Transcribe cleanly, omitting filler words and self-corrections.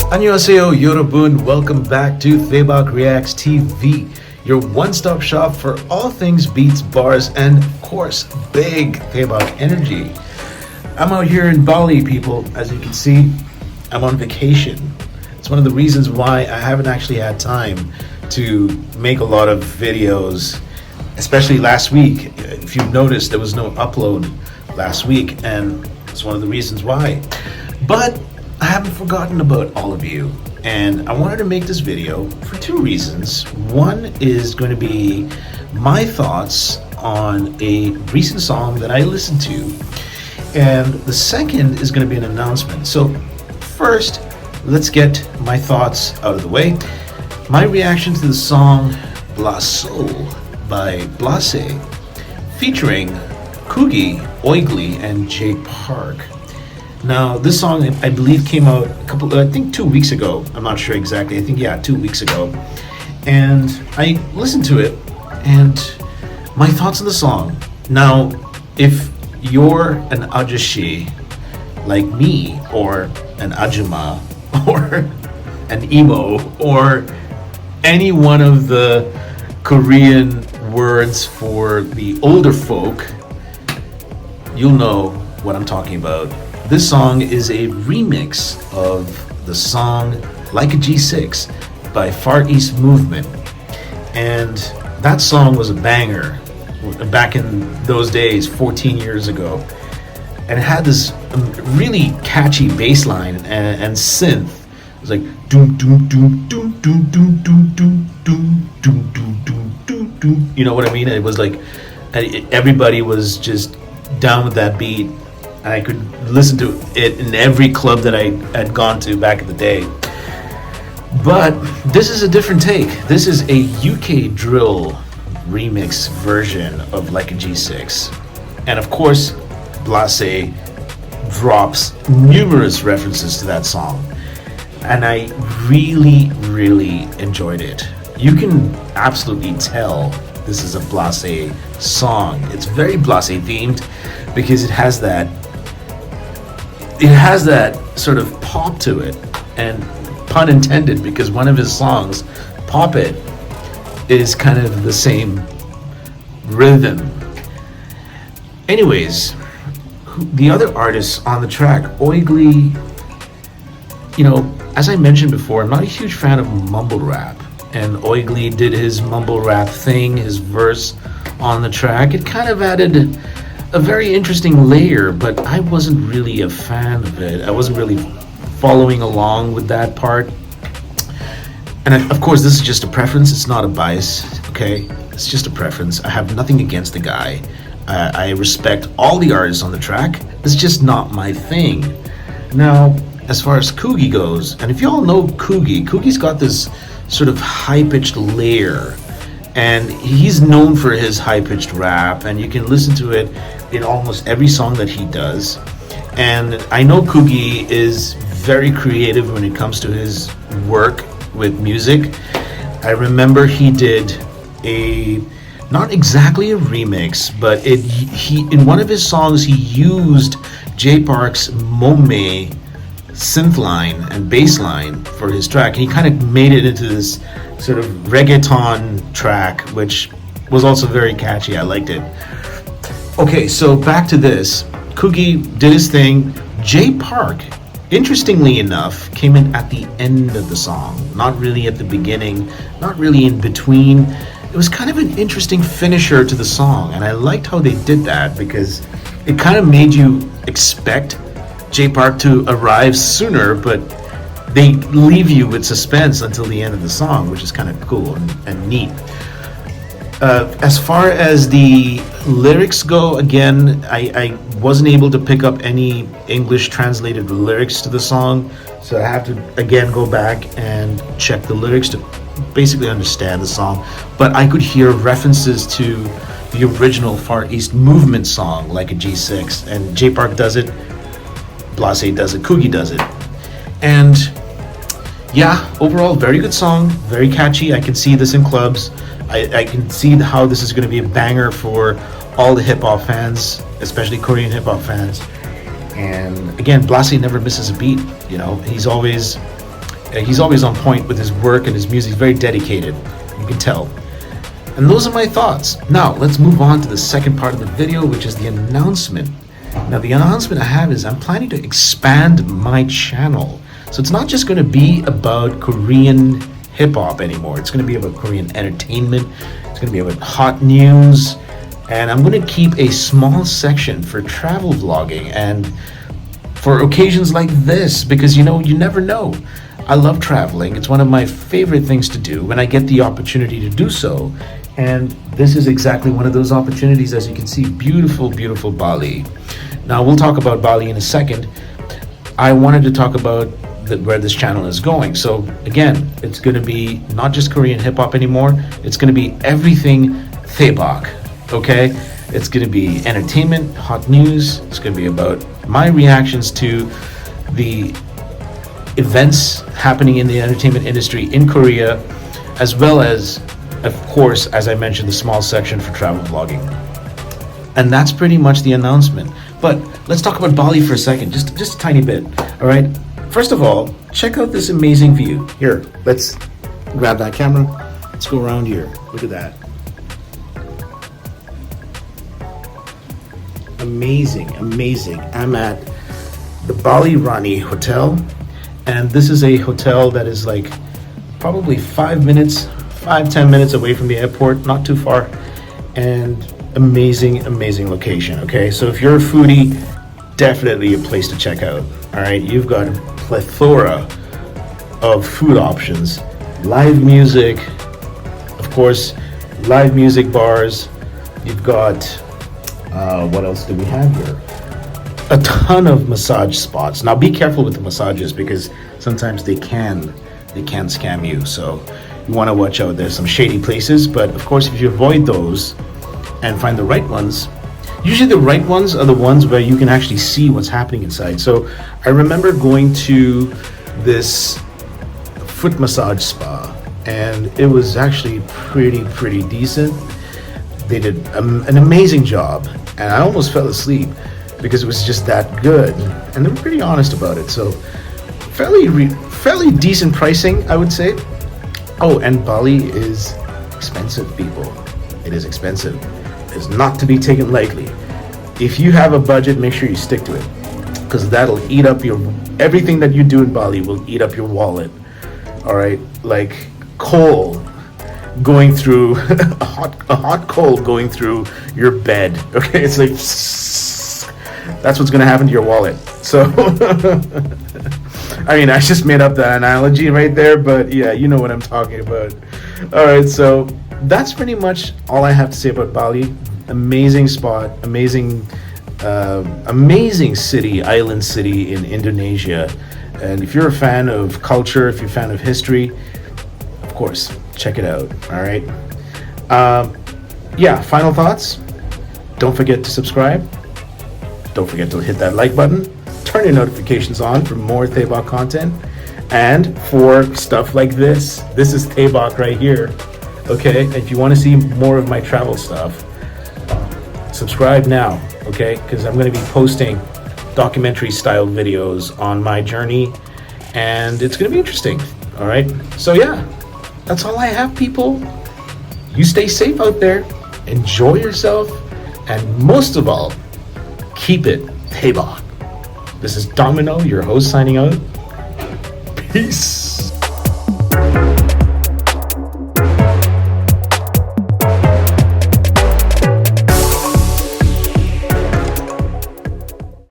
안녕하세요, 여러분. Welcome back to Daebak Reacts TV, your one-stop shop for all things beats, bars, and of course, big Daebak energy. I'm out here in Bali, people. As you can see, I'm on vacation. It's one of the reasons why I haven't actually had time to make a lot of videos, especially last week. If you've noticed, there was no upload last week, and it's one of the reasons why. But I haven't forgotten about all of you, and I wanted to make this video for two reasons. One is going to be my thoughts on a recent song that I listened to, and the second is going to be an announcement. So first, let's get my thoughts out of the way. My reaction to the song BLASÉOUL by BLASÉ, featuring Coogie, Oygli, and Daebak. Now, this song, I believe, came out I think 2 weeks ago. I'm not sure exactly. I think, yeah, 2 weeks ago. And I listened to it, and my thoughts on the song. Now, if you're an ajashi like me, or an ajuma, or an emo, or any one of the Korean words for the older folk, you'll know what I'm talking about. This song is a remix of the song Like a G6 by Far East Movement. And that song was a banger back in those days, 14 years ago. And it had this really catchy bass line and synth. It was like doom doom doom doom doom doom doom doom doom doom doom doom doom doom. You know what I mean? It was like everybody was just down with that beat. I could listen to it in every club that I had gone to back in the day. But this is a different take. This is a UK drill remix version of Like a G6. And of course, BLASÉ drops numerous references to that song. And I really, really enjoyed it. You can absolutely tell this is a BLASÉ song. It's very BLASÉ themed because it has that sort of pop to it, and pun intended, because one of his songs, Pop It, is kind of the same rhythm. Anyways, the other artists on the track, Oygli, you know, as I mentioned before, I'm not a huge fan of mumble rap, and Oygli did his mumble rap thing, his verse on the track. It kind of added a very interesting layer, but I wasn't really a fan of it. I wasn't really following along with that part. And of course, this is just a preference. It's not a bias, okay? It's just a preference. I have nothing against the guy. I respect all the artists on the track. It's just not my thing. Now, as far as Coogie goes, and if y'all know Coogie, Coogie's got this sort of high-pitched layer, and he's known for his high-pitched rap, and you can listen to it in almost every song that he does. And I know Coogie is very creative when it comes to his work with music. I remember he did not exactly a remix, but he in one of his songs he used Daebak's Momme synth line and bass line for his track. He kind of made it into this sort of reggaeton track, which was also very catchy. I liked it. Okay, so back to this. Coogie did his thing. Daebak, interestingly enough, came in at the end of the song, not really at the beginning, not really in between. It was kind of an interesting finisher to the song, and I liked how they did that because it kind of made you expect Daebak to arrive sooner, but they leave you with suspense until the end of the song, which is kind of cool and neat. As far as the lyrics go, again, I wasn't able to pick up any English translated lyrics to the song, so I have to again go back and check the lyrics to basically understand the song. But I could hear references to the original Far East Movement song, Like a G6, and Daebak does it, BLASÉ does it, Coogie does it. And yeah, overall, very good song, very catchy. I can see this in clubs. I can see how this is going to be a banger for all the hip-hop fans, especially Korean hip-hop fans. And again, BLASÉ never misses a beat. You know, he's always He's always on point with his work and his music. He's very dedicated, you can tell. And those are my thoughts. Now, let's move on to the second part of the video, which is the announcement. Now, the announcement I have is I'm planning to expand my channel. So it's not just going to be about Korean hip-hop anymore. It's going to be about Korean entertainment. It's going to be about hot news. And I'm going to keep a small section for travel vlogging and for occasions like this, because you never know. I love traveling. It's one of my favorite things to do when I get the opportunity to do so. And this is exactly one of those opportunities. As you can see, beautiful, beautiful Bali. Now, we'll talk about Bali in a second. I wanted to talk about where this channel is going. So again, it's going to be not just Korean hip hop anymore. It's going to be everything Daebak. Okay, it's going to be entertainment, hot news. It's going to be about my reactions to the events happening in the entertainment industry in Korea, as well as, of course, as I mentioned, the small section for travel vlogging. And that's pretty much the announcement. But let's talk about Bali for a second, just a tiny bit. All right. First of all, check out this amazing view. Here, let's grab that camera. Let's go around here. Look at that. Amazing, amazing. I'm at the Bali Rani Hotel, and this is a hotel that is like probably 10 minutes away from the airport, not too far, and amazing location. Okay, so if you're a foodie, definitely a place to check out. All right, you've got a plethora of food options, live music, of course, live music bars. You've got what else do we have here? A ton of massage spots. Now be careful with the massages, because sometimes they can scam you, so you want to watch out. There's some shady places, but of course, if you avoid those and find the right ones, usually the right ones are the ones where you can actually see what's happening inside. So I remember going to this foot massage spa, and it was actually pretty decent. They did an amazing job, and I almost fell asleep because it was just that good, and they were pretty honest about it. So fairly decent pricing, I would say. Oh, and Bali is expensive, people. It is expensive. It's not to be taken lightly. If you have a budget, make sure you stick to it, because that'll eat up everything that you do in Bali will eat up your wallet. All right, like coal going through a hot coal going through your bed. Okay, it's like that's what's going to happen to your wallet. So I mean, I just made up that analogy right there, but yeah, you know what I'm talking about. All right, so that's pretty much all I have to say about Bali. Amazing spot, amazing city, island city in Indonesia. And if you're a fan of culture, if you're a fan of history, of course, check it out. All right. Yeah, final thoughts. Don't forget to subscribe. Don't forget to hit that like button. Turn your notifications on for more Daebak content. And for stuff like this is Daebak right here. Okay, if you want to see more of my travel stuff, subscribe now, okay? Because I'm going to be posting documentary style videos on my journey, and it's going to be interesting. All right, so yeah, that's all I have, people. You stay safe out there, enjoy yourself, and most of all, keep it Daebak. This is Domino, your host, signing out. Peace.